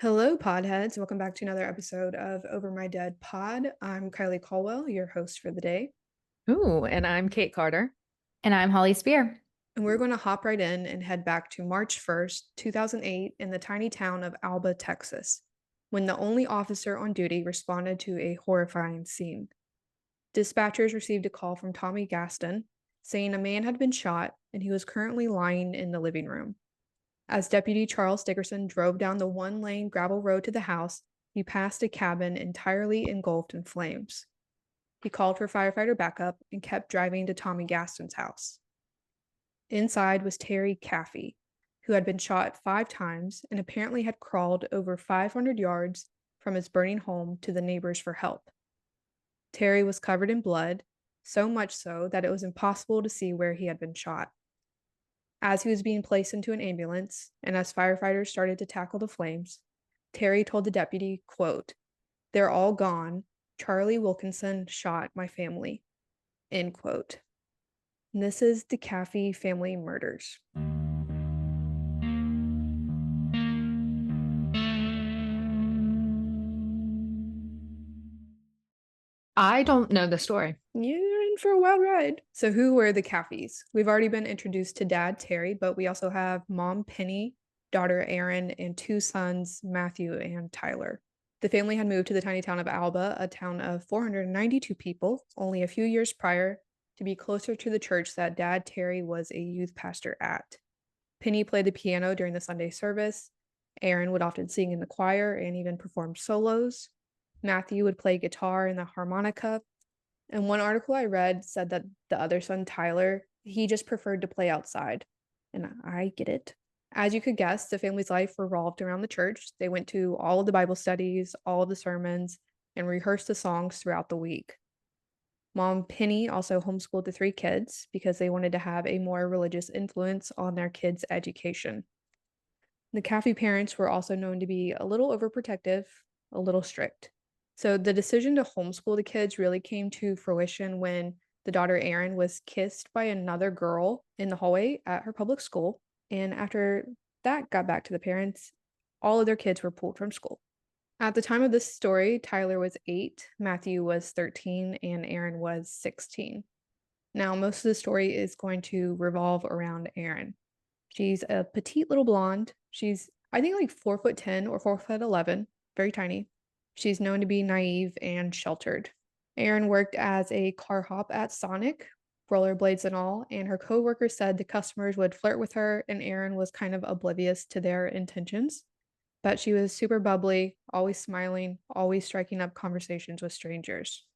Hello, podheads. Welcome back to another episode of Over My Dead Pod. I'm Kylie Caldwell, your host for the day, Ooh, and I'm Kate Carter. And I'm Holly Spear. and we're going to hop right in and head back to March 1st, 2008, in the tiny town of Alba, Texas, when the only officer on duty responded to a horrifying scene. Dispatchers received a call from Tommy Gaston saying a man had been shot and he was currently lying in the living room. As Deputy Charles Dickerson drove down the one-lane gravel road to the house, he passed a cabin entirely engulfed in flames. He called for firefighter backup and kept driving to Tommy Gaston's house. Inside was Terry Caffey, who had been shot 5 times and apparently had crawled over 500 yards from his burning home to the neighbors for help. Terry was covered in blood, so much so that it was impossible to see where he had been shot. As he was being placed into an ambulance, and as firefighters started to tackle the flames, Terry told the deputy, quote, "They're all gone. Charlie Wilkinson shot my family." End quote. And this is the Caffey family murders. I don't know the story. You're in for a wild ride. So, who were the Caffeys? We've already been introduced to dad, Terry, but we also have mom, Penny, daughter, Erin, and 2 sons, Matthew and Tyler. The family had moved to the tiny town of Alba, a town of 492 people, only a few years prior, to be closer to the church that dad, Terry, was a youth pastor at. Penny played the piano during the Sunday service. Erin would often sing in the choir and even perform solos. Matthew would play guitar and the harmonica. And one article I read said that the other son, Tyler, he just preferred to play outside. And I get it. As you could guess, the family's life revolved around the church. They went to all of the Bible studies, all of the sermons, and rehearsed the songs throughout the week. Mom Penny also homeschooled the 3 kids because they wanted to have a more religious influence on their kids' education. The Caffey parents were also known to be a little overprotective, a little strict. So the decision to homeschool the kids really came to fruition when the daughter Erin was kissed by another girl in the hallway at her public school. And after that got back to the parents, all of their kids were pulled from school. At the time of this story, Tyler was 8, Matthew was 13, and Erin was 16. Now, most of the story is going to revolve around Erin. She's a petite little blonde. She's, I think, like 4'10" or 4'11", very tiny. She's known to be naive and sheltered. Erin worked as a car hop at Sonic, rollerblades and all, and her coworkers said the customers would flirt with her, and Erin was kind of oblivious to their intentions. But she was super bubbly, always smiling, always striking up conversations with strangers.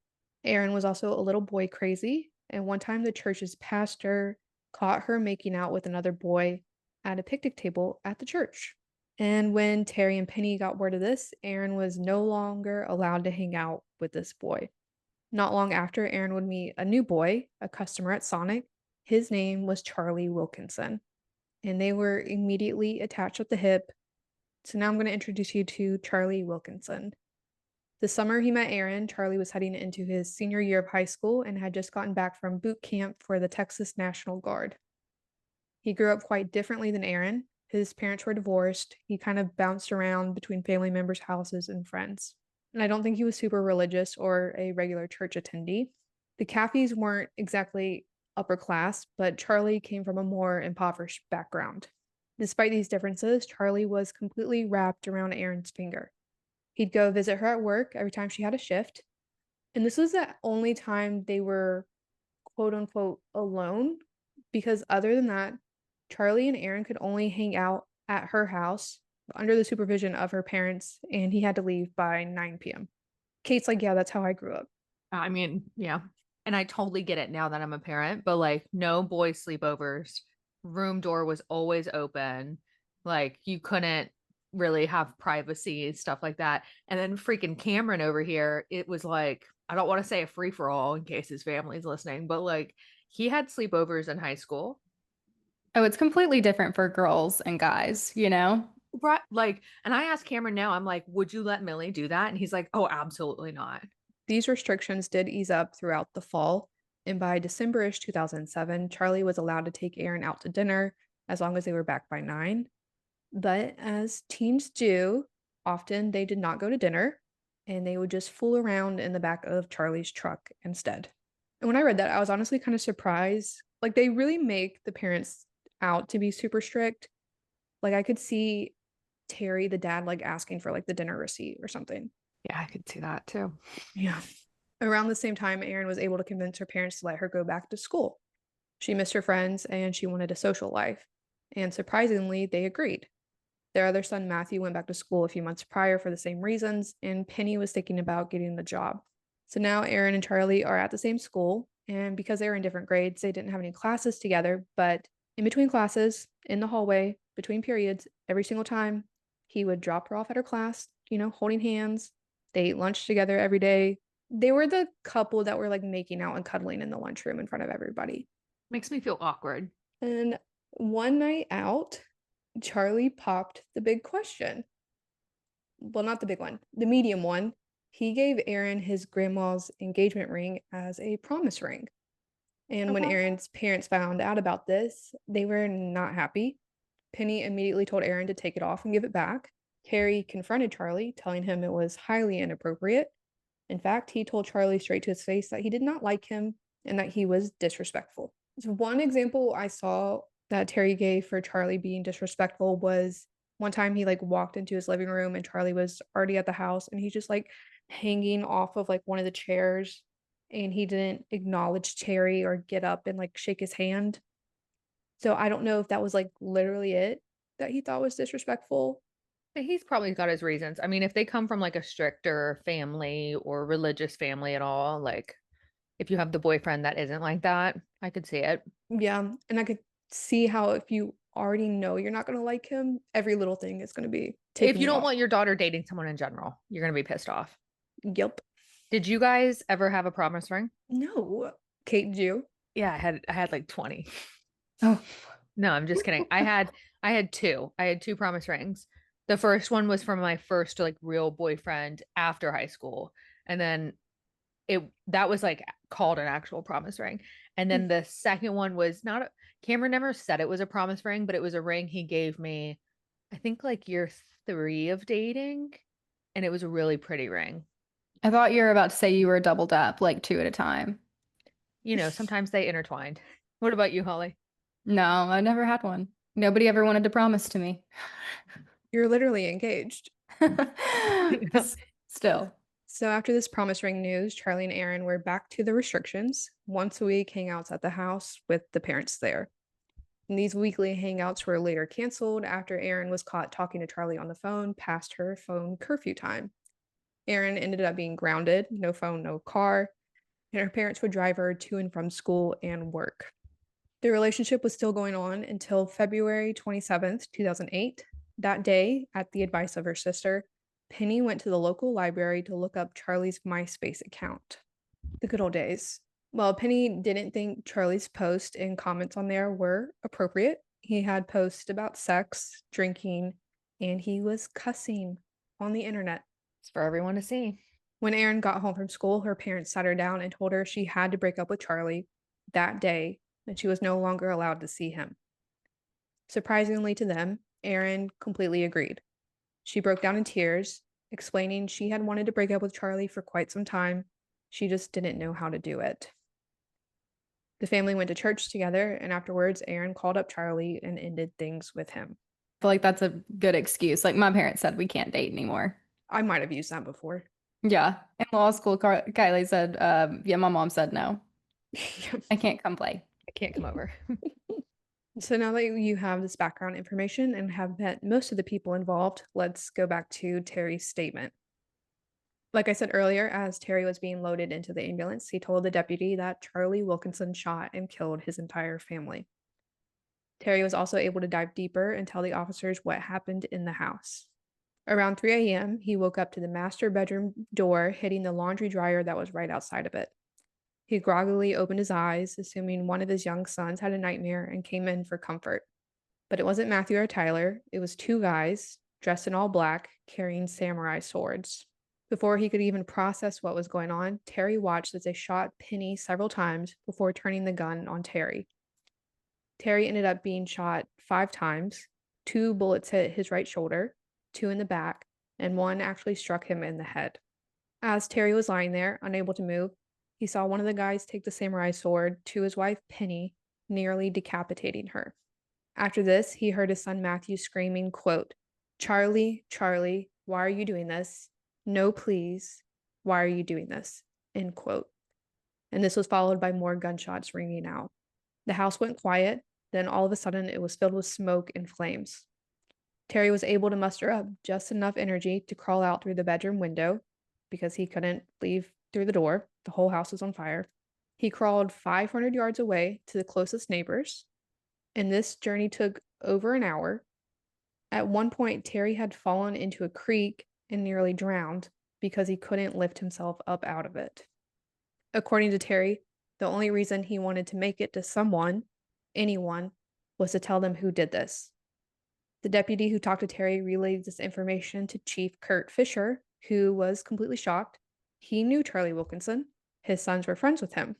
Erin was also a little boy crazy, and one time the church's pastor caught her making out with another boy at a picnic table at the church. And when Terry and Penny got word of this, Erin was no longer allowed to hang out with this boy. Not long after, Erin would meet a new boy, a customer at Sonic. His name was Charlie Wilkinson, and they were immediately attached at the hip. So now I'm going to introduce you to Charlie Wilkinson. The summer he met Erin, Charlie was heading into his senior year of high school and had just gotten back from boot camp for the Texas National Guard. He grew up quite differently than Erin. His parents were divorced. He kind of bounced around between family members' houses and friends. And I don't think he was super religious or a regular church attendee. The Caffeys weren't exactly upper class, but Charlie came from a more impoverished background. Despite these differences, Charlie was completely wrapped around Erin's finger. He'd go visit her at work every time she had a shift. And this was the only time they were quote unquote alone, because other than that, Charlie and Erin could only hang out at her house under the supervision of her parents, and he had to leave by 9 p.m. Kate's like, yeah, that's how I grew up. I mean, yeah. And I totally get it now that I'm a parent, but like no boys sleepovers. Room door was always open. Like you couldn't really have privacy, stuff like that. And then freaking Cameron over here, it was like, I don't want to say a free for all in case his family's listening, but like he had sleepovers in high school. Oh, it's completely different for girls and guys, you know? Right. Like, and I asked Cameron now, I'm like, would you let Millie do that? And he's like, oh, absolutely not. These restrictions did ease up throughout the fall, and by December-ish 2007, Charlie was allowed to take Erin out to dinner as long as they were back by 9. But as teens do, Often they did not go to dinner, and they would just fool around in the back of Charlie's truck instead. And when I read that, I was honestly kind of surprised. Like, they really make the parents out to be super strict. Like, I could see Terry, the dad, like asking for like the dinner receipt or something. Yeah, I could see that too. Yeah. Around the same time, Erin was able to convince her parents to let her go back to school. She missed her friends and she wanted a social life. And surprisingly, they agreed. Their other son, Matthew, went back to school a few months prior for the same reasons, and Penny was thinking about getting the job. So now Erin and Charlie are at the same school, and because they were in different grades, they didn't have any classes together, but in between classes, in the hallway, between periods, every single time, he would drop her off at her class, holding hands. They ate lunch together every day. They were the couple that were like making out and cuddling in the lunchroom in front of everybody. Makes me feel awkward. And one night out, Charlie popped the big question. Well, not the big one, the medium one. He gave Erin his grandma's engagement ring as a promise ring. And when Erin's parents found out about this, they were not happy. Penny immediately told Erin to take it off and give it back. Terry confronted Charlie, telling him it was highly inappropriate. In fact, he told Charlie straight to his face that he did not like him and that he was disrespectful. So one example I saw that Terry gave for Charlie being disrespectful was one time he like walked into his living room and Charlie was already at the house and he's just like hanging off of like one of the chairs and he didn't acknowledge Terry or get up and like shake his hand. So I don't know if that was like literally it that he thought was disrespectful. But he's probably got his reasons. I mean, if they come from like a stricter family or religious family at all, like if you have the boyfriend that isn't like that, I could see it. Yeah, and I could see how if you already know you're not going to like him, every little thing is going to be taking If you don't off. want your daughter dating someone in general, you're going to be pissed off. Yep. Did you guys ever have a promise ring? No. Kate, did you? Yeah, I had like 20. Oh, No, I'm just kidding. I had two. I had two promise rings. The first one was from my first like real boyfriend after high school. And then that was like called an actual promise ring. And then the second one was not Cameron never said it was a promise ring, but it was a ring he gave me, I think like year 3 of dating. And it was a really pretty ring. I thought you were about to say you were doubled up, like 2 at a time. Sometimes they intertwined. What about you, Holly? No, I never had one. Nobody ever wanted to promise to me. You're literally engaged. Still. So after this promise ring news, Charlie and Erin were back to the restrictions. Once a week hangouts at the house with the parents there. And these weekly hangouts were later canceled after Erin was caught talking to Charlie on the phone past her phone curfew time. Erin ended up being grounded, no phone, no car, and her parents would drive her to and from school and work. Their relationship was still going on until February 27th, 2008. That day, at the advice of her sister, Penny went to the local library to look up Charlie's MySpace account. The good old days. Well, Penny didn't think Charlie's posts and comments on there were appropriate. He had posts about sex, drinking, and he was cussing on the internet. It's for everyone to see. When Erin got home from school, her parents sat her down and told her she had to break up with Charlie that day, and she was no longer allowed to see him. Surprisingly to them, Erin completely agreed. She broke down in tears, explaining she had wanted to break up with Charlie for quite some time. She just didn't know how to do it. The family went to church together, and afterwards, Erin called up Charlie and ended things with him. I feel like that's a good excuse. Like my parents said we can't date anymore. I might have used that before. Yeah. In law school, Kylie said, yeah, my mom said no. I can't come play. I can't come over. So now that you have this background information and have met most of the people involved, let's go back to Terry's statement. Like I said earlier, as Terry was being loaded into the ambulance, he told the deputy that Charlie Wilkinson shot and killed his entire family. Terry was also able to dive deeper and tell the officers what happened in the house. Around 3 a.m., he woke up to the master bedroom door hitting the laundry dryer that was right outside of it. He groggily opened his eyes, assuming one of his young sons had a nightmare and came in for comfort. But it wasn't Matthew or Tyler, it was two guys, dressed in all black, carrying samurai swords. Before he could even process what was going on, Terry watched as they shot Penny several times before turning the gun on Terry. Terry ended up being shot 5 times. 2 bullets hit his right shoulder, 2 in the back, and one actually struck him in the head. As Terry was lying there, unable to move, he saw one of the guys take the samurai sword to his wife Penny, nearly decapitating her. After this, he heard his son Matthew screaming, quote, "Charlie, Charlie, why are you doing this? No, please. Why are you doing this?" End quote. And this was followed by more gunshots ringing out. The house went quiet, then all of a sudden it was filled with smoke and flames. Terry was able to muster up just enough energy to crawl out through the bedroom window because he couldn't leave through the door. The whole house was on fire. He crawled 500 yards away to the closest neighbors, and this journey took over an hour. At one point, Terry had fallen into a creek and nearly drowned because he couldn't lift himself up out of it. According to Terry, the only reason he wanted to make it to someone, anyone, was to tell them who did this. The deputy who talked to Terry relayed this information to Chief Kurt Fisher, who was completely shocked. He knew Charlie Wilkinson. His sons were friends with him.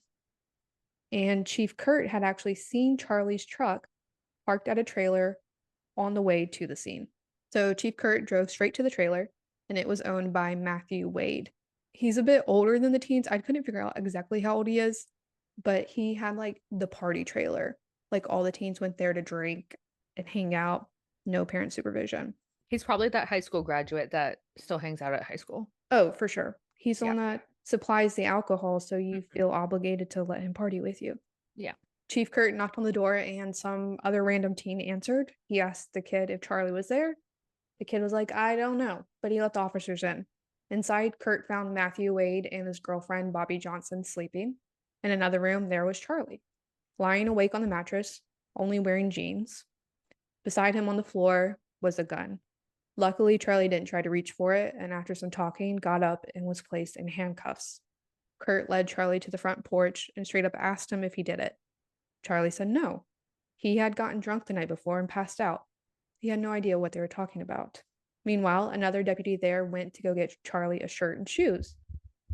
And Chief Kurt had actually seen Charlie's truck parked at a trailer on the way to the scene. So Chief Kurt drove straight to the trailer, and it was owned by Matthew Wade. He's a bit older than the teens. I couldn't figure out exactly how old he is, but he had like the party trailer. Like all the teens went there to drink and hang out, no parent supervision. He's probably that high school graduate that still hangs out at high school. Oh, for sure. He's the Yeah. one that supplies the alcohol, so you feel obligated to let him party with you. Yeah. Chief Kurt knocked on the door and some other random teen answered. He asked the kid if Charlie was there. The kid was like, "I don't know," but he let the officers in. Inside, Kurt found Matthew Wade and his girlfriend, Bobby Johnson, sleeping. In another room, there was Charlie, lying awake on the mattress, only wearing jeans. Beside him on the floor was a gun. Luckily, Charlie didn't try to reach for it, and after some talking, got up and was placed in handcuffs. Kurt led Charlie to the front porch and straight up asked him if he did it. Charlie said no. He had gotten drunk the night before and passed out. He had no idea what they were talking about. Meanwhile, another deputy there went to go get Charlie a shirt and shoes.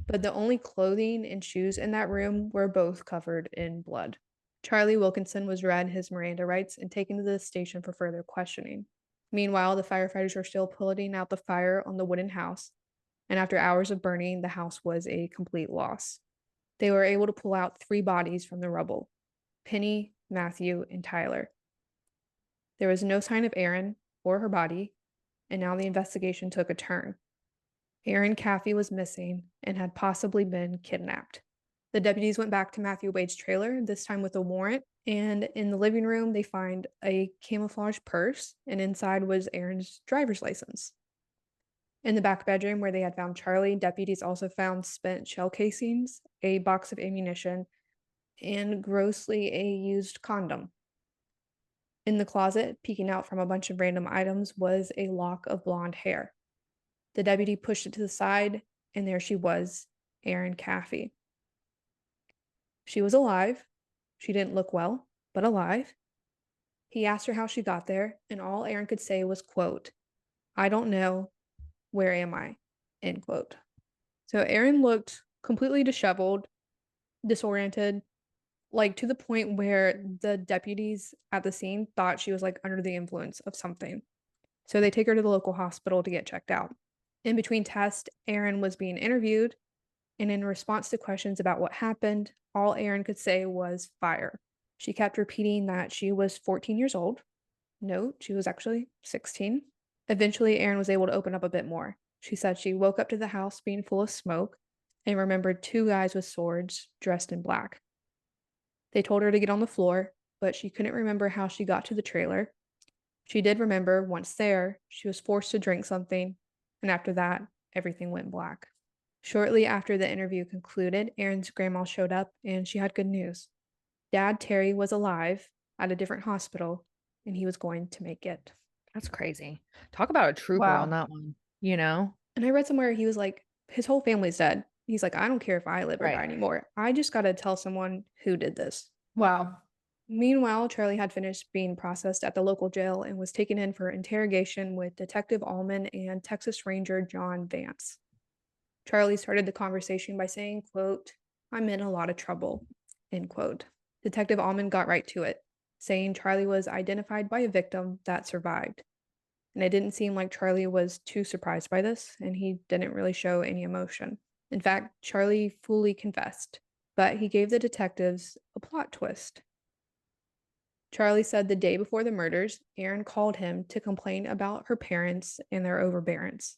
But the only clothing and shoes in that room were both covered in blood. Charlie Wilkinson was read his Miranda rights and taken to the station for further questioning. Meanwhile, the firefighters were still putting out the fire on the wooden house, and after hours of burning, the house was a complete loss. They were able to pull out 3 bodies from the rubble: Penny, Matthew, and Tyler. There was no sign of Erin or her body, and now the investigation took a turn. Erin Caffey was missing and had possibly been kidnapped. The deputies went back to Matthew Wade's trailer, this time with a warrant, and in the living room, they find a camouflage purse, and inside was Erin's driver's license. In the back bedroom where they had found Charlie, deputies also found spent shell casings, a box of ammunition, and grossly a used condom. In the closet, peeking out from a bunch of random items, was a lock of blonde hair. The deputy pushed it to the side, and there she was, Erin Caffey. She was alive. She didn't look well, but alive. He asked her how she got there, and all Erin could say was, quote, "I don't know. Where am I?" End quote. So Erin looked completely disheveled, disoriented, like to the point where the deputies at the scene thought she was like under the influence of something. So they take her to the local hospital to get checked out. In between tests, Erin was being interviewed, and in response to questions about what happened, all Erin could say was fire. She kept repeating that she was 14 years old. No, she was actually 16. Eventually, Erin was able to open up a bit more. She said she woke up to the house being full of smoke and remembered 2 guys with swords dressed in black. They told her to get on the floor, but she couldn't remember how she got to the trailer. She did remember once there, she was forced to drink something, and after that, everything went black. Shortly after the interview concluded, Erin's grandma showed up and she had good news. Dad, Terry, was alive at a different hospital, and he was going to make it. That's crazy. Talk about a trooper Wow. on that one, you know? And I read somewhere he was like, his whole family's dead. He's like, "I don't care if I live or Right. die anymore. I just got to tell someone who did this." Wow. Meanwhile, Charlie had finished being processed at the local jail and was taken in for interrogation with Detective Allman and Texas Ranger John Vance. Charlie started the conversation by saying, quote, "I'm in a lot of trouble," end quote. Detective Allman got right to it, saying Charlie was identified by a victim that survived. and it didn't seem like Charlie was too surprised by this, and he didn't really show any emotion. In fact, Charlie fully confessed, but he gave the detectives a plot twist. Charlie said the day before the murders, Erin called him to complain about her parents and their overbearance.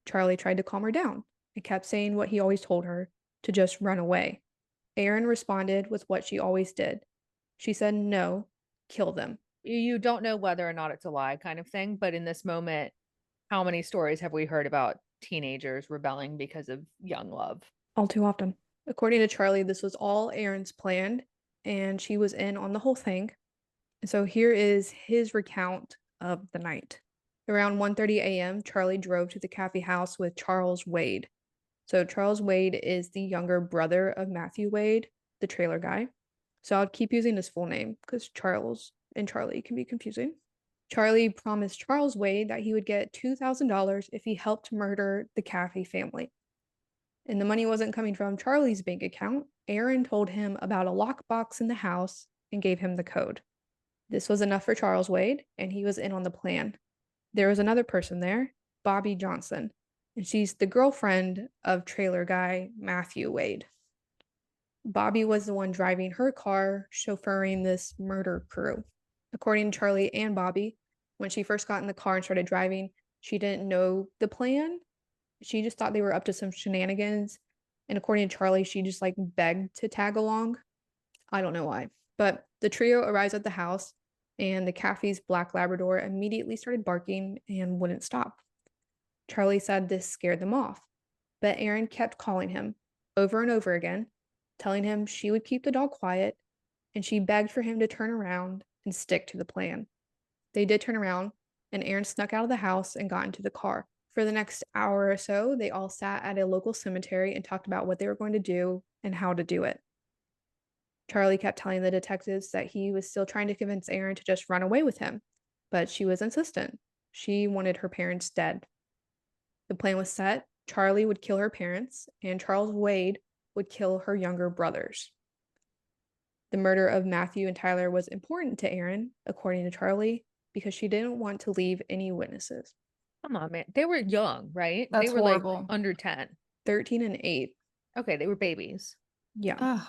Charlie tried to calm her down and kept saying what he always told her, to just run away. Erin responded with what she always did. She said, no, kill them. You don't know whether or not it's a lie kind of thing, but in this moment, how many stories have we heard about teenagers rebelling because of young love? All too often. According to Charlie, this was all Erin's planned, and she was in on the whole thing. And so here is his recount of the night. Around 1:30 a.m., Charlie drove to the Caffey house with Charles Wade. So Charles Wade is the younger brother of Matthew Wade, the trailer guy. So I'll keep using his full name because Charles and Charlie can be confusing. Charlie promised Charles Wade that he would get $2,000 if he helped murder the Caffey family. And the money wasn't coming from Charlie's bank account. Erin told him about a lockbox in the house and gave him the code. This was enough for Charles Wade, and he was in on the plan. There was another person there, Bobby Johnson, and she's the girlfriend of trailer guy Matthew Wade. Bobby was the one driving her car, chauffeuring this murder crew. According to Charlie and Bobby, when she first got in the car and started driving, she didn't know the plan. She just thought they were up to some shenanigans. And according to Charlie, she just begged to tag along. I don't know why. But the trio arrives at the house, and the Caffey's black Labrador immediately started barking and wouldn't stop. Charlie said this scared them off, but Erin kept calling him over and over again, telling him she would keep the dog quiet, and she begged for him to turn around and stick to the plan. They did turn around, and Erin snuck out of the house and got into the car. For the next hour or so, they all sat at a local cemetery and talked about what they were going to do and how to do it. Charlie kept telling the detectives that he was still trying to convince Erin to just run away with him, but she was insistent. She wanted her parents dead. The plan was set. Charlie would kill her parents, and Charles Wade would kill her younger brothers. The murder of Matthew and Tyler was important to Erin, according to Charlie, because she didn't want to leave any witnesses. Come on, man. They were young, right? That's They were horrible. under 10. 13 and 8. Okay, they were babies. Yeah. Ugh.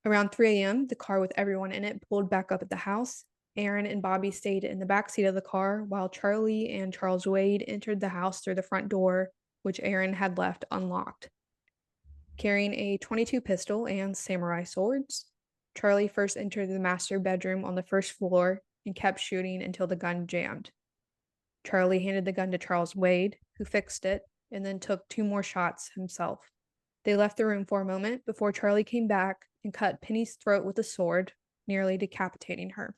Around 3 a.m., the car with everyone in it pulled back up at the house. Erin and Bobby stayed in the back seat of the car while Charlie and Charles Wade entered the house through the front door, which Erin had left unlocked. Carrying a .22 pistol and samurai swords, Charlie first entered the master bedroom on the first floor and kept shooting until the gun jammed. Charlie handed the gun to Charles Wade, who fixed it, and then took 2 more shots himself. They left the room for a moment before Charlie came back and cut Penny's throat with a sword, nearly decapitating her.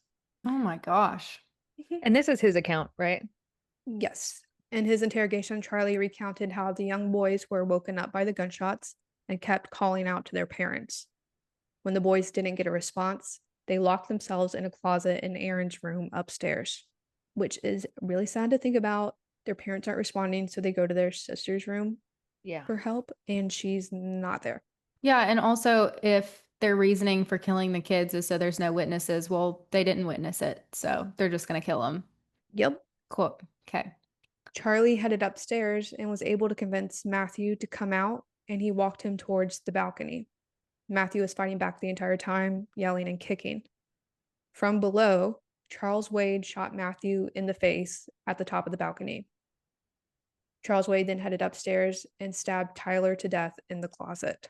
Oh my gosh. And this is his account, right? Yes. In his interrogation, Charlie recounted how the young boys were woken up by the gunshots and kept calling out to their parents. When the boys didn't get a response, they locked themselves in a closet in Erin's room upstairs, which is really sad to think about. Their parents aren't responding, so they go to their sister's room for help, and she's not there. Yeah, and also if their reasoning for killing the kids is so there's no witnesses, well, they didn't witness it, so they're just going to kill them. Yep. Cool. Okay. Charlie headed upstairs and was able to convince Matthew to come out, and he walked him towards the balcony. Matthew was fighting back the entire time, yelling and kicking. From below, Charles Wade shot Matthew in the face at the top of the balcony. Charles Wade then headed upstairs and stabbed Tyler to death in the closet.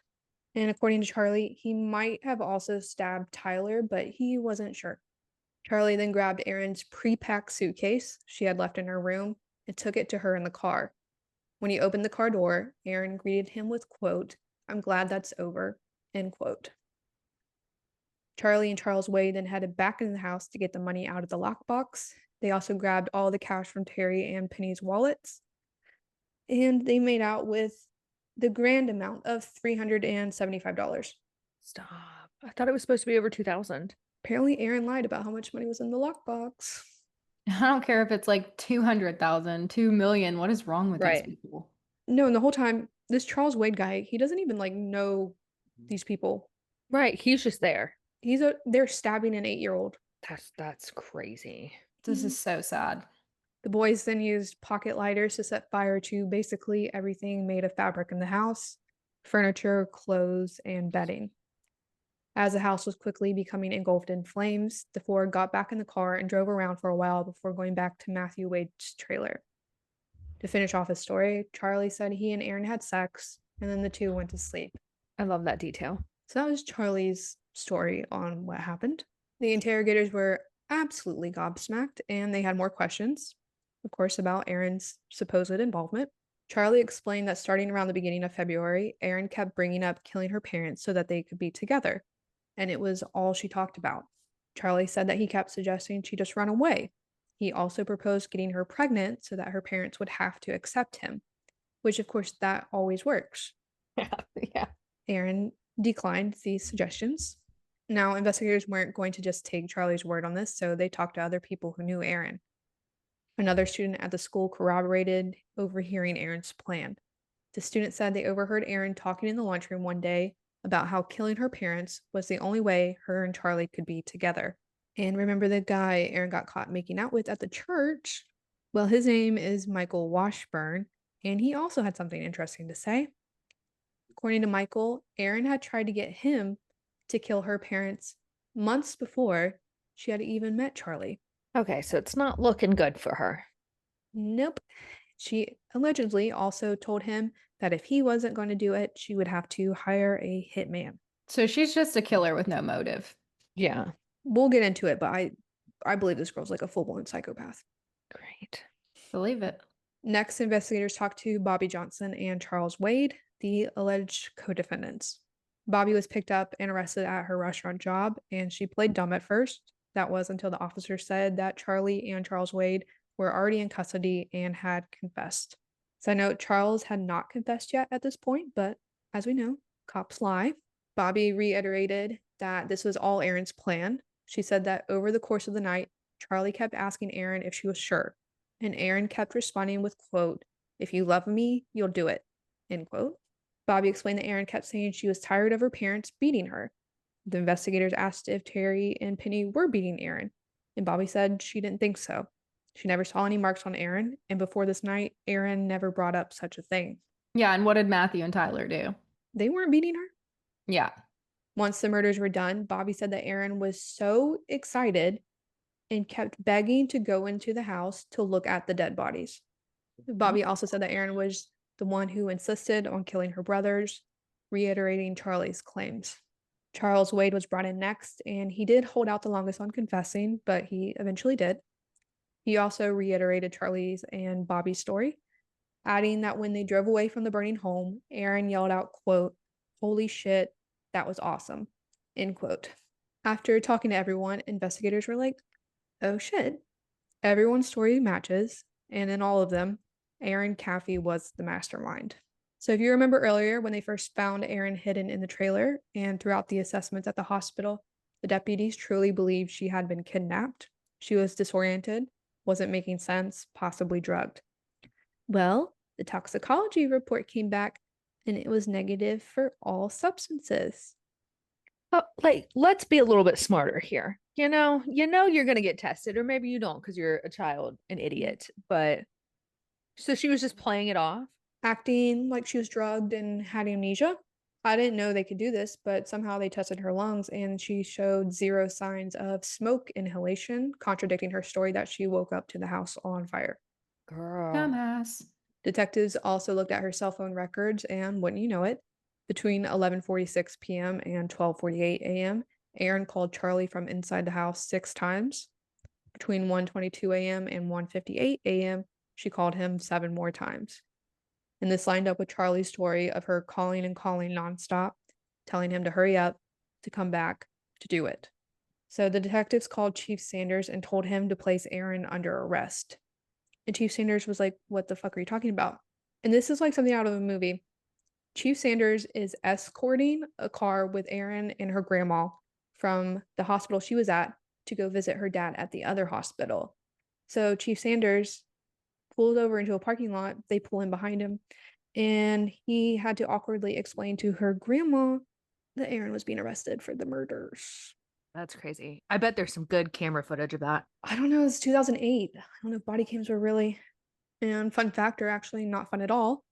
And according to Charlie, he might have also stabbed Tyler, but he wasn't sure. Charlie then grabbed Erin's pre-packed suitcase she had left in her room and took it to her in the car. When he opened the car door, Erin greeted him with, quote, "I'm glad that's over," end quote. Charlie and Charles Wade then headed back into the house to get the money out of the lockbox. They also grabbed all the cash from Terry and Penny's wallets, and they made out with the grand amount of $375. Stop. I thought it was supposed to be over 2,000. Apparently, Erin lied about how much money was in the lockbox. I don't care if it's like 200,000, 2 million. What is wrong with these people? No, and the whole time, this Charles Wade guy, he doesn't even know these people. Right. He's just there. They're stabbing an 8-year-old. That's crazy. This is so sad. The boys then used pocket lighters to set fire to basically everything made of fabric in the house, furniture, clothes, and bedding. As the house was quickly becoming engulfed in flames, the four got back in the car and drove around for a while before going back to Matthew Wade's trailer. To finish off his story, Charlie said he and Aaron had sex, and then the two went to sleep. I love that detail. So that was Charlie's story on what happened. The interrogators were absolutely gobsmacked, and they had more questions, of course, about Aaron's supposed involvement. Charlie explained that starting around the beginning of February, Aaron kept bringing up killing her parents so that they could be together, and it was all she talked about. Charlie said that he kept suggesting she just run away. He also proposed getting her pregnant so that her parents would have to accept him, which, of course, that always works. Yeah. Aaron declined these suggestions. Now, investigators weren't going to just take Charlie's word on this, so they talked to other people who knew Aaron. Another student at the school corroborated overhearing Aaron's plan. The student said they overheard Aaron talking in the lunchroom one day about how killing her parents was the only way her and Charlie could be together. And remember the guy Aaron got caught making out with at the church? Well, his name is Michael Washburn, and he also had something interesting to say. According to Michael, Aaron had tried to get him to kill her parents months before she had even met Charlie. Okay, so it's not looking good for her. Nope. She allegedly also told him that if he wasn't going to do it, she would have to hire a hitman. So she's just a killer with no motive. Yeah. We'll get into it, but I believe this girl's like a full-blown psychopath. Great. Believe it. Next, investigators talked to Bobby Johnson and Charles Wade, the alleged co-defendants. Bobby was picked up and arrested at her restaurant job, and she played dumb at first. That was until the officer said that Charlie and Charles Wade were already in custody and had confessed. Side note, Charles had not confessed yet at this point, but as we know, cops lie. Bobby reiterated that this was all Aaron's plan. She said that over the course of the night, Charlie kept asking Aaron if she was sure, and Aaron kept responding with, quote, "If you love me, you'll do it," end quote. Bobby explained that Aaron kept saying she was tired of her parents beating her. The investigators asked if Terry and Penny were beating Aaron, and Bobby said she didn't think so. She never saw any marks on Aaron, and before this night, Aaron never brought up such a thing. Yeah, and what did Matthew and Tyler do? They weren't beating her. Yeah. Once the murders were done, Bobby said that Aaron was so excited and kept begging to go into the house to look at the dead bodies. Bobby also said that Aaron was the one who insisted on killing her brothers, reiterating Charlie's claims. Charles Wade was brought in next, and he did hold out the longest on confessing, but he eventually did. He also reiterated Charlie's and Bobby's story, adding that when they drove away from the burning home, Aaron yelled out, quote, "Holy shit, that was awesome," end quote. After talking to everyone, investigators were like, oh shit, everyone's story matches, and in all of them, Aaron Caffey was the mastermind. So if you remember earlier when they first found Aaron hidden in the trailer and throughout the assessments at the hospital, the deputies truly believed she had been kidnapped. She was disoriented, wasn't making sense, possibly drugged. Well, the toxicology report came back and it was negative for all substances. Let's be a little bit smarter here. You're gonna get tested, or maybe you don't because you're a child, an idiot. But so she was just playing it off. Acting like she was drugged and had amnesia. I didn't know they could do this, but somehow they tested her lungs and she showed zero signs of smoke inhalation, contradicting her story that she woke up to the house all on fire. Girl. Dumbass. Detectives also looked at her cell phone records, and wouldn't you know it, between 11:46 p.m. and 12:48 a.m., Aaron called Charlie from inside the house 6 times. Between 1:22 a.m. and 1:58 a.m., she called him 7 more times. And this lined up with Charlie's story of her calling and calling nonstop, telling him to hurry up, to come back, to do it. So the detectives called Chief Sanders and told him to place Aaron under arrest. And Chief Sanders was like, what the fuck are you talking about? And this is like something out of a movie. Chief Sanders is escorting a car with Aaron and her grandma from the hospital she was at to go visit her dad at the other hospital. So Chief Sanders pulls over into a parking lot. They pull in behind him, and he had to awkwardly explain to her grandma that Aaron was being arrested for the murders. That's crazy. I bet there's some good camera footage of that. I don't know, it's 2008. I don't know if body cams were really. And fun fact, or actually not fun at all.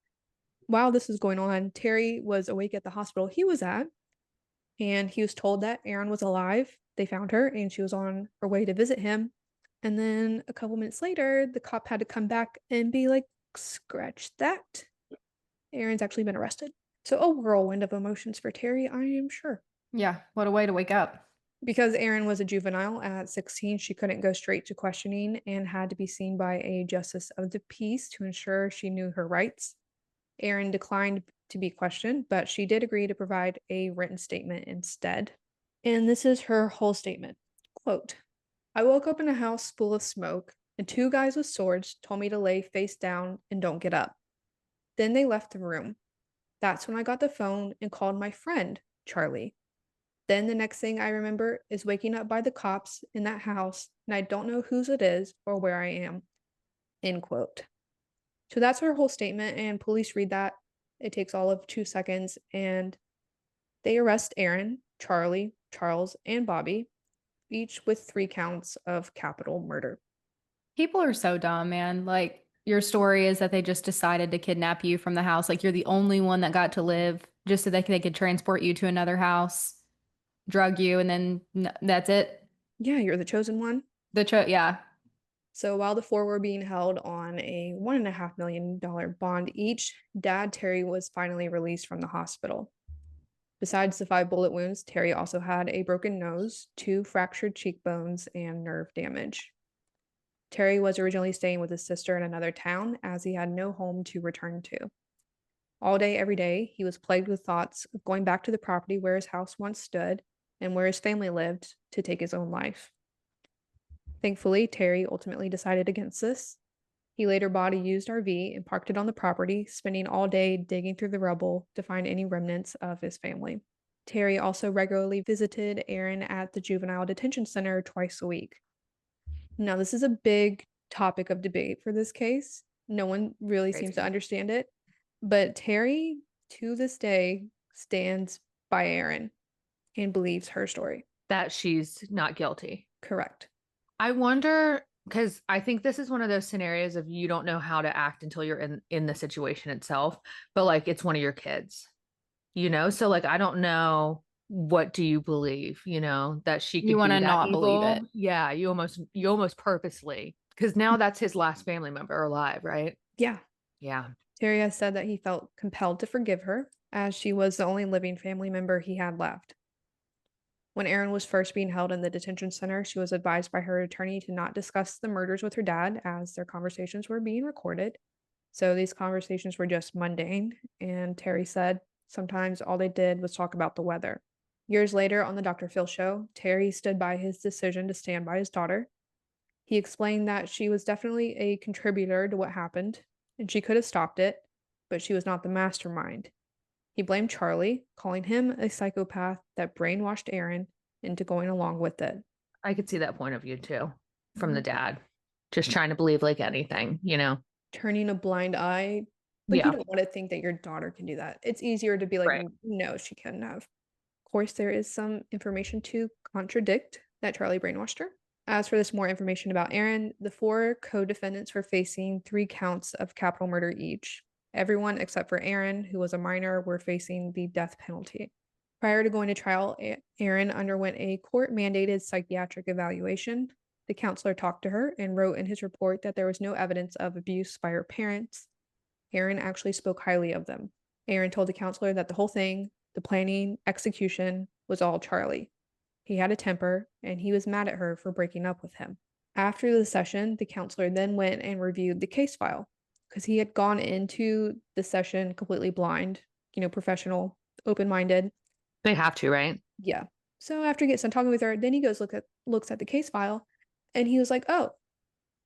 While this was going on, Terry was awake at the hospital he was at, and he was told that Erin was alive. They found her, and she was on her way to visit him. And then a couple minutes later, the cop had to come back and be like, scratch that. Erin's actually been arrested. So a whirlwind of emotions for Terry, I am sure. Yeah, what a way to wake up. Because Erin was a juvenile at 16, she couldn't go straight to questioning and had to be seen by a justice of the peace to ensure she knew her rights. Erin declined to be questioned, but she did agree to provide a written statement instead. And this is her whole statement. Quote, I woke up in a house full of smoke, and two guys with swords told me to lay face down and don't get up. Then they left the room. That's when I got the phone and called my friend, Charlie. Then the next thing I remember is waking up by the cops in that house, and I don't know whose it is or where I am. End quote. So that's her whole statement, and police read that. It takes all of 2 seconds, and they arrest Erin, Charlie, Charles, and Bobby, each with 3 counts of capital murder. People are so dumb, man. Like, your story is that they just decided to kidnap you from the house. Like, you're the only one that got to live just so they could transport you to another house, drug you, and then that's it. Yeah, you're the chosen one. Yeah. So while the 4 were being held on a $1.5 million bond each, Dad Terry was finally released from the hospital. Besides the 5 bullet wounds, Terry also had a broken nose, 2 fractured cheekbones, and nerve damage. Terry was originally staying with his sister in another town as he had no home to return to. All day, every day, he was plagued with thoughts of going back to the property where his house once stood and where his family lived to take his own life. Thankfully, Terry ultimately decided against this. He later bought a used RV and parked it on the property, spending all day digging through the rubble to find any remnants of his family. Terry also regularly visited Erin at the juvenile detention center twice a week. Now, this is a big topic of debate for this case. No one really seems to understand it, but Terry, to this day, stands by Erin and believes her story. That she's not guilty. Correct. I wonder, because I think this is one of those scenarios of you don't know how to act until you're in the situation itself, but like it's one of your kids, so like I don't know, what do you believe, that she could You want do to that not believe evil? it. Yeah, you almost purposely, because now that's his last family member alive, right? Yeah. Yeah. Terry has said that he felt compelled to forgive her, as she was the only living family member he had left. When Erin was first being held in the detention center, she was advised by her attorney to not discuss the murders with her dad, as their conversations were being recorded. So these conversations were just mundane, and Terry said sometimes all they did was talk about the weather. Years later, on the Dr. Phil show, Terry stood by his decision to stand by his daughter. He explained that she was definitely a contributor to what happened, and she could have stopped it, but she was not the mastermind. He blamed Charlie, calling him a psychopath that brainwashed Erin into going along with it. I could see that point of view too, from the dad, just trying to believe like anything, Turning a blind eye. Like, Yeah. you don't want to think that your daughter can do that. It's easier to be like, Right. no, she couldn't have. Of course, there is some information to contradict that Charlie brainwashed her. As for this more information about Erin, the 4 co-defendants were facing 3 counts of capital murder each. Everyone except for Erin, who was a minor, were facing the death penalty. Prior to going to trial, Erin underwent a court-mandated psychiatric evaluation. The counselor talked to her and wrote in his report that there was no evidence of abuse by her parents. Erin actually spoke highly of them. Erin told the counselor that the whole thing, the planning, execution, was all Charlie. He had a temper, and he was mad at her for breaking up with him. After the session, the counselor then went and reviewed the case file, because he had gone into the session completely blind, professional, open-minded. They have to, right? Yeah. So after he gets done talking with her, then he goes looks at the case file, and he was like, oh,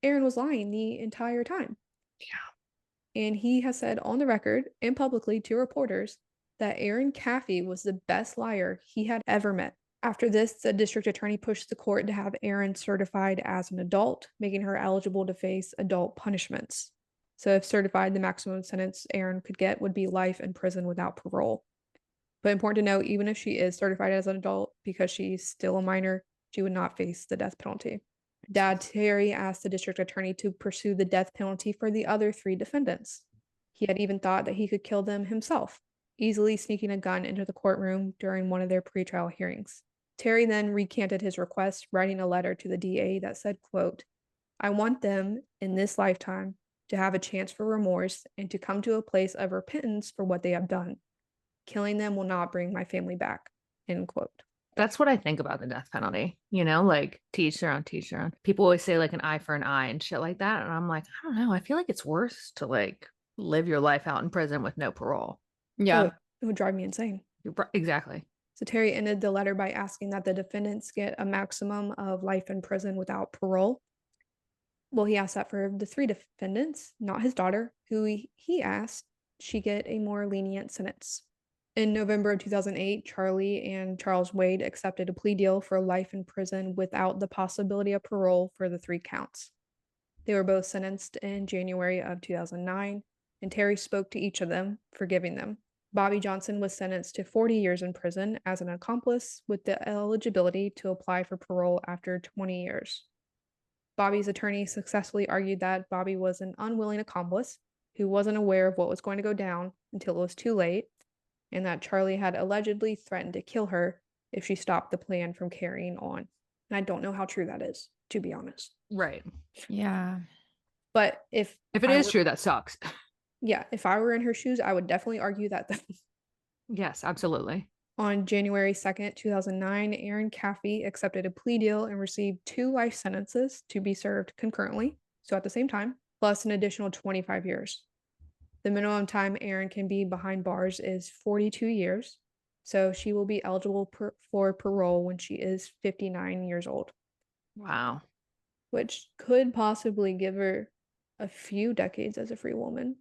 Erin was lying the entire time. Yeah. And he has said on the record and publicly to reporters that Erin Caffey was the best liar he had ever met. After this, the district attorney pushed the court to have Erin certified as an adult, making her eligible to face adult punishments. So if certified, the maximum sentence Erin could get would be life in prison without parole. But important to note, even if she is certified as an adult, because she's still a minor, she would not face the death penalty. Dad Terry asked the district attorney to pursue the death penalty for the other 3 defendants. He had even thought that he could kill them himself, easily sneaking a gun into the courtroom during one of their pretrial hearings. Terry then recanted his request, writing a letter to the DA that said, quote, "I want them, in this lifetime, to have a chance for remorse and to come to a place of repentance for what they have done. Killing them will not bring my family back," end quote. That's what I think about the death penalty, you know, like teach their own, teach their own. People always say like an eye for an eye and shit like that. And I'm like, I don't know. I feel like it's worse to like live your life out in prison with no parole. Yeah. Oh, it would drive me insane. Exactly. So Terry ended the letter by asking that the defendants get a maximum of life in prison without parole. Well, he asked that for the 3 defendants, not his daughter, who he asked she get a more lenient sentence. In November of 2008, Charlie and Charles Wade accepted a plea deal for life in prison without the possibility of parole for the 3 counts. They were both sentenced in January of 2009, and Terry spoke to each of them, forgiving them. Bobby Johnson was sentenced to 40 years in prison as an accomplice with the eligibility to apply for parole after 20 years. Bobby's attorney successfully argued that Bobby was an unwilling accomplice who wasn't aware of what was going to go down until it was too late, and that Charlie had allegedly threatened to kill her if she stopped the plan from carrying on. And I don't know how true that is, to be honest. Right. Yeah. But if it is true, that sucks. Yeah, if I were in her shoes, I would definitely argue that. Yes, absolutely. On January 2nd, 2009, Aaron Caffey accepted a plea deal and received 2 life sentences to be served concurrently, so at the same time, plus an additional 25 years. The minimum time Aaron can be behind bars is 42 years, so she will be eligible for parole when she is 59 years old. Wow. Which could possibly give her a few decades as a free woman.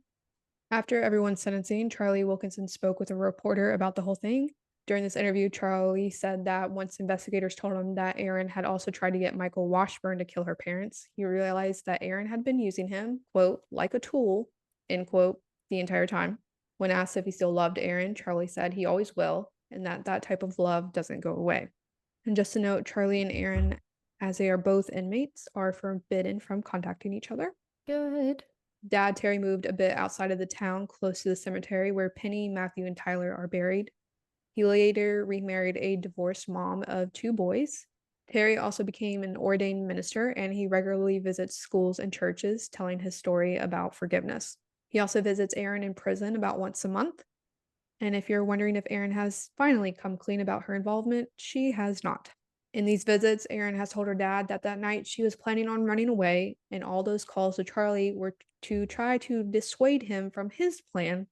After everyone's sentencing, Charlie Wilkinson spoke with a reporter about the whole thing. During this interview, Charlie said that once investigators told him that Aaron had also tried to get Michael Washburn to kill her parents, he realized that Aaron had been using him, quote, like a tool, end quote, the entire time. When asked if he still loved Aaron, Charlie said he always will, and that type of love doesn't go away. And just to note, Charlie and Aaron, as they are both inmates, are forbidden from contacting each other. Good. Dad Terry moved a bit outside of the town, close to the cemetery where Penny, Matthew, and Tyler are buried. He later remarried a divorced mom of 2 boys. Terry also became an ordained minister, and he regularly visits schools and churches, telling his story about forgiveness. He also visits Aaron in prison about once a month. And if you're wondering if Aaron has finally come clean about her involvement, she has not. In these visits, Aaron has told her dad that night she was planning on running away, and all those calls to Charlie were to try to dissuade him from his plan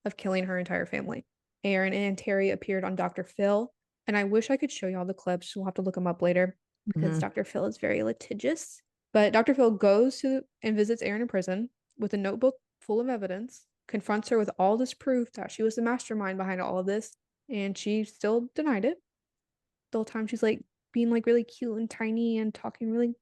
of killing her entire family. Aaron and Terry appeared on Dr. Phil, and I wish I could show y'all the clips. We'll have to look them up later because Dr. Phil is very litigious. But Dr. Phil goes to and visits Aaron in prison with a notebook full of evidence, confronts her with all this proof that she was the mastermind behind all of this, and she still denied it. The whole time she's like being like really cute and tiny and talking really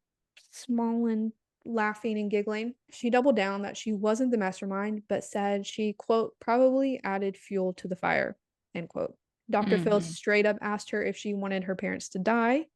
small and laughing and giggling. She doubled down that she wasn't the mastermind, but said she, quote, probably added fuel to the fire, end quote. Dr. Phil straight up asked her if she wanted her parents to die,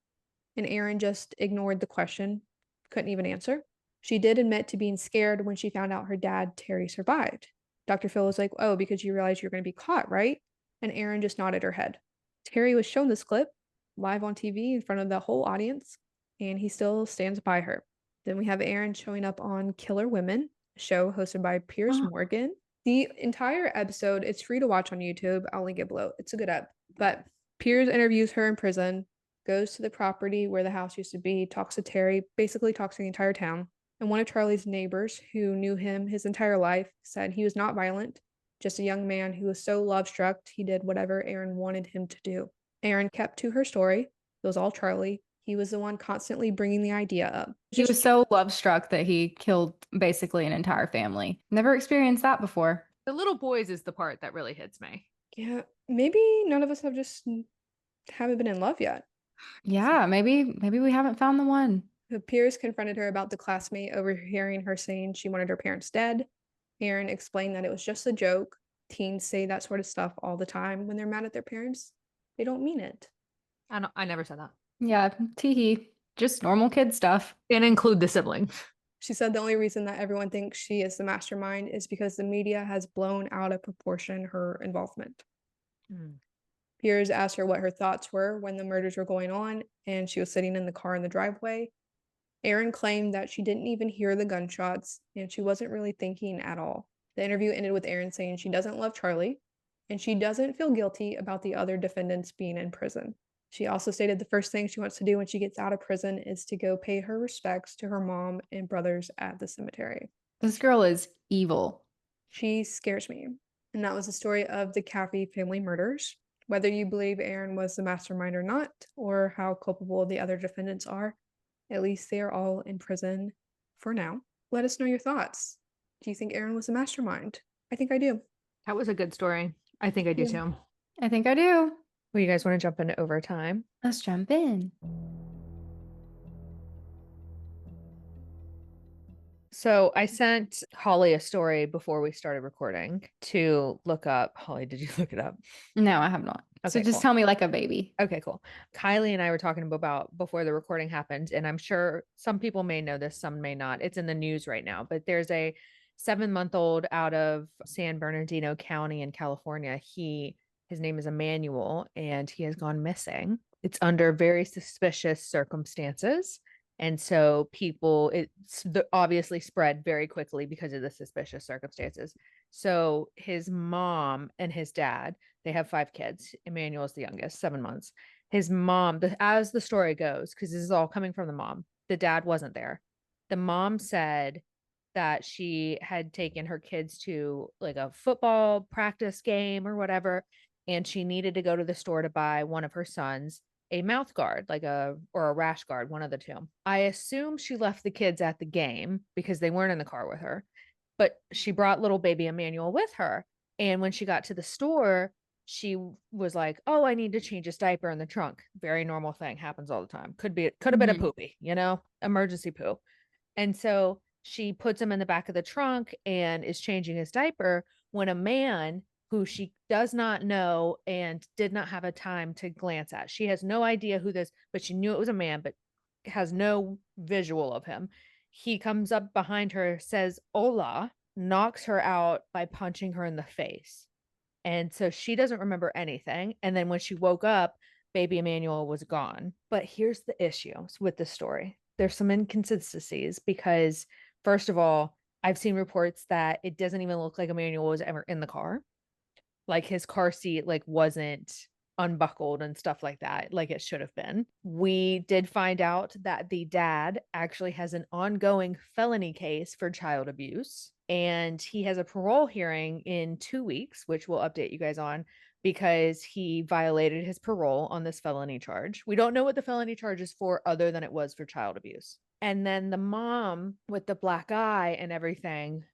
and Aaron just ignored the question, couldn't even answer. She did admit to being scared when she found out her dad, Terry, survived. Dr. Phil was like, oh, because you realized you're going to be caught, right? And Aaron just nodded her head. Terry was shown this clip live on TV in front of the whole audience, and he still stands by her. Then we have Aaron showing up on Killer Women, a show hosted by Piers Morgan. The entire episode, it's free to watch on YouTube. I'll link it below. It's a good ep. But Piers interviews her in prison, goes to the property where the house used to be, talks to Terry, basically talks to the entire town. And one of Charlie's neighbors, who knew him his entire life, said he was not violent, just a young man who was so love-struck he did whatever Aaron wanted him to do. Aaron kept to her story. It was all Charlie. He was the one constantly bringing the idea up. He was so love struck that he killed basically an entire family. Never experienced that before. The little boys is the part that really hits me. Yeah, maybe none of us have just haven't been in love yet. Yeah, maybe we haven't found the one. Piers confronted her about the classmate overhearing her saying she wanted her parents dead. Aaron explained that it was just a joke, teens say that sort of stuff all the time when they're mad at their parents. They don't mean it. I never said that. Yeah, teehee. Just normal kid stuff. And include the sibling. She said the only reason that everyone thinks she is the mastermind is because the media has blown out of proportion her involvement. Peers asked her what her thoughts were when the murders were going on, and she was sitting in the car in the driveway. Erin claimed that she didn't even hear the gunshots, and she wasn't really thinking at all. The interview ended with Erin saying she doesn't love Charlie, and she doesn't feel guilty about the other defendants being in prison. She also stated the first thing she wants to do when she gets out of prison is to go pay her respects to her mom and brothers at the cemetery. This girl is evil. She scares me. And that was the story of the Caffey family murders. Whether you believe Erin was the mastermind or not, or how culpable the other defendants are, at least they are all in prison for now. Let us know your thoughts. Do you think Erin was the mastermind? I think I do. That was a good story. I think I do too. I think I do. Well, you guys want to jump into overtime? Let's jump in. So I sent Holly a story before we started recording to look up. Holly, did you look it up? No, I have not. So Okay, just cool. tell me like a baby. Okay, cool. Kylie and I were talking about before the recording happened, and I'm sure some people may know this, some may not. It's in the news right now, but there's a 7-month-old out of San Bernardino County in California. His name is Emmanuel, and he has gone missing. It's under very suspicious circumstances. And so it's obviously spread very quickly because of the suspicious circumstances. So his mom and his dad, they have 5 kids. Emmanuel is the youngest, 7 months. His mom, as the story goes, because this is all coming from the mom, the dad wasn't there. The mom said that she had taken her kids to like a football practice game or whatever, and she needed to go to the store to buy one of her sons a mouth guard, or a rash guard, one of the two. I assume she left the kids at the game because they weren't in the car with her, but she brought little baby Emmanuel with her. And when she got to the store, she was like, "Oh, I need to change his diaper in the trunk." Very normal thing, happens all the time. Could have been a poopy, emergency poo. And so she puts him in the back of the trunk and is changing his diaper when a man who she does not know and did not have a time to glance at. She has no idea who this, but she knew it was a man, but has no visual of him. He comes up behind her, says, "Hola," knocks her out by punching her in the face. And so she doesn't remember anything. And then when she woke up, baby Emmanuel was gone. But here's the issue with the story. There's some inconsistencies because, first of all, I've seen reports that it doesn't even look like Emmanuel was ever in the car. Like his car seat wasn't unbuckled and stuff like that, like it should have been. We did find out that the dad actually has an ongoing felony case for child abuse, and he has a parole hearing in 2 weeks, which we'll update you guys on, because he violated his parole on this felony charge. We don't know what the felony charge is for other than it was for child abuse. And then the mom with the black eye and everything,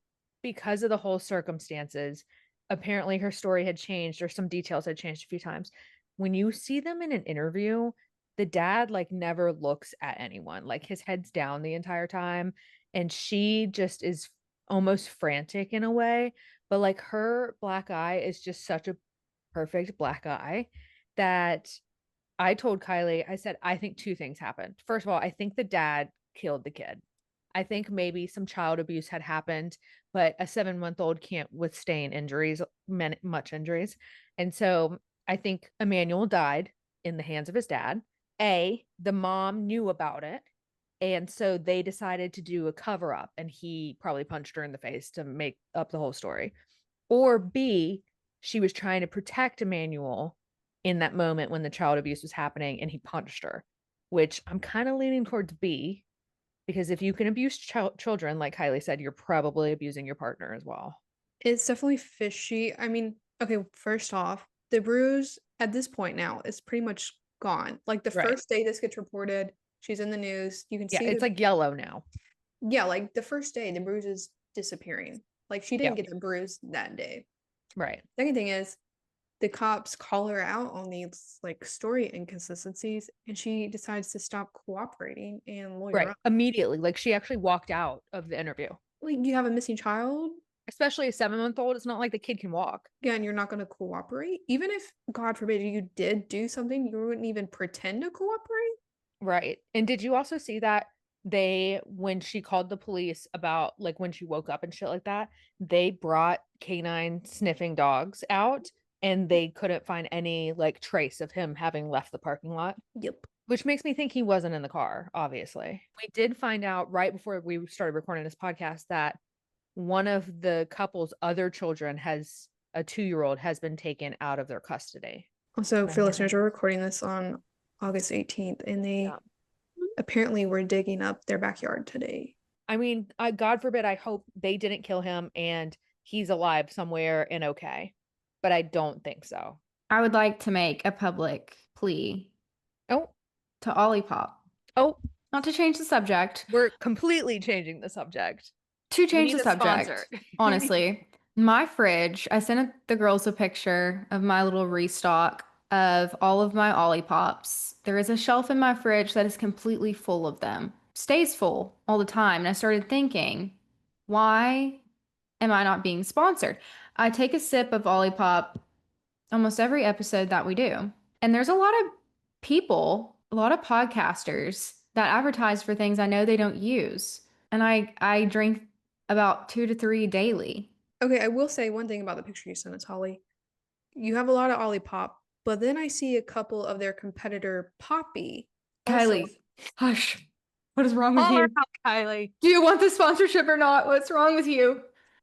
because of the whole circumstances, apparently her story had changed, or some details had changed a few times. When you see them in an interview, the dad never looks at anyone, his head's down the entire time, and she just is almost frantic in a way. But her black eye is just such a perfect black eye that I told Kylie, I said, I think 2 things happened. First of all, I think the dad killed the kid. I think maybe some child abuse had happened, but a 7-month-old can't withstand injuries, much injuries. And so I think Emmanuel died in the hands of his dad. The mom knew about it, and so they decided to do a cover up, and he probably punched her in the face to make up the whole story. Or B, she was trying to protect Emmanuel in that moment when the child abuse was happening, and he punched her, which I'm kind of leaning towards B, because if you can abuse children, like Kylie said, you're probably abusing your partner as well. It's definitely fishy. I mean, okay, first off, the bruise at this point now is pretty much gone. The first day this gets reported, she's in the news. You can see it's yellow now. Yeah, the first day, the bruise is disappearing. She didn't get the bruise that day. Right. Second thing is, the cops call her out on these story inconsistencies, and she decides to stop cooperating and lawyer up. Immediately. She actually walked out of the interview. You have a missing child? especially a 7-month-old. It's not like the kid can walk. Yeah, and you're not going to cooperate. Even if, God forbid, you did do something, you wouldn't even pretend to cooperate. Right. And did you also see that when she called the police about like when she woke up and shit like that, they brought canine sniffing dogs out and they couldn't find any like trace of him having left the parking lot? Yep. Which makes me think he wasn't in the car, obviously. We did find out right before we started recording this podcast that one of the couple's other children has a 2-year-old has been taken out of their custody. Also, for listeners, we're recording this on August 18th, and they apparently were digging up their backyard today. I mean, God forbid, I hope they didn't kill him and he's alive somewhere and okay. But I don't think so. I would like to make a public plea Oh, to Olipop. oh, Not to change the subject. we're completely changing the subject. To change the need a subject, sponsor. honestly, my fridge, I sent the girls a picture of my little restock of all of my Olipops. There is a shelf in my fridge that is completely full of them. Stays full all the time. And I started thinking, why am I not being sponsored? I take a sip of Olipop almost every episode that we do. And there's a lot of people, a lot of podcasters that advertise for things I know they don't use. And I drink about 2 to 3 daily. Okay, I will say one thing about the picture you sent us, Holly. You have a lot of Olipop, but then I see a couple of their competitor Poppy. Kylie, hush. What is wrong with you? Kylie. Do you want the sponsorship or not? What's wrong with you?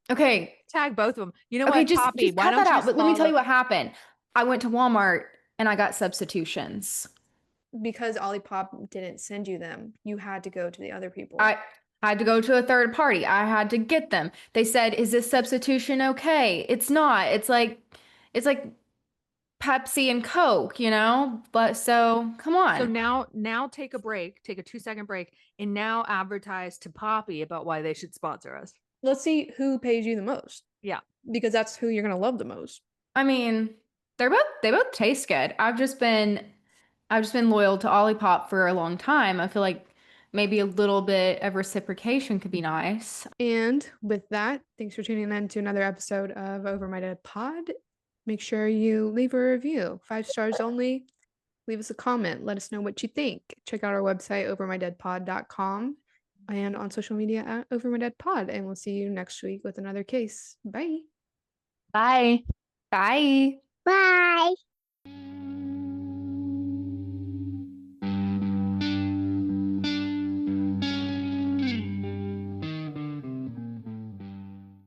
Okay. Tag both of them. You know Okay, what, just Poppy, why cut don't that you out. But let me tell you follow- what happened. I went to Walmart and I got substitutions. Because Olipop didn't send you them, you had to go to the other people. I had to go to a third party. I had to get them. They said, "Is this substitution okay?" It's not. It's like Pepsi and Coke, you know? But so come on. So now take a break, take a 2-second break, and now advertise to Poppy about why they should sponsor us. Let's see who pays you the most. Yeah. Because that's who you're gonna love the most. I mean, they both taste good. I've just been loyal to Olipop for a long time. I feel like maybe a little bit of reciprocation could be nice. And with that, thanks for tuning in to another episode of Over My Dead Pod. Make sure you leave a review, 5 stars only. Leave us a comment. Let us know what you think. Check out our website, overmydeadpod.com, and on social media at overmydeadpod. And we'll see you next week with another case. Bye. Bye. Bye. Bye.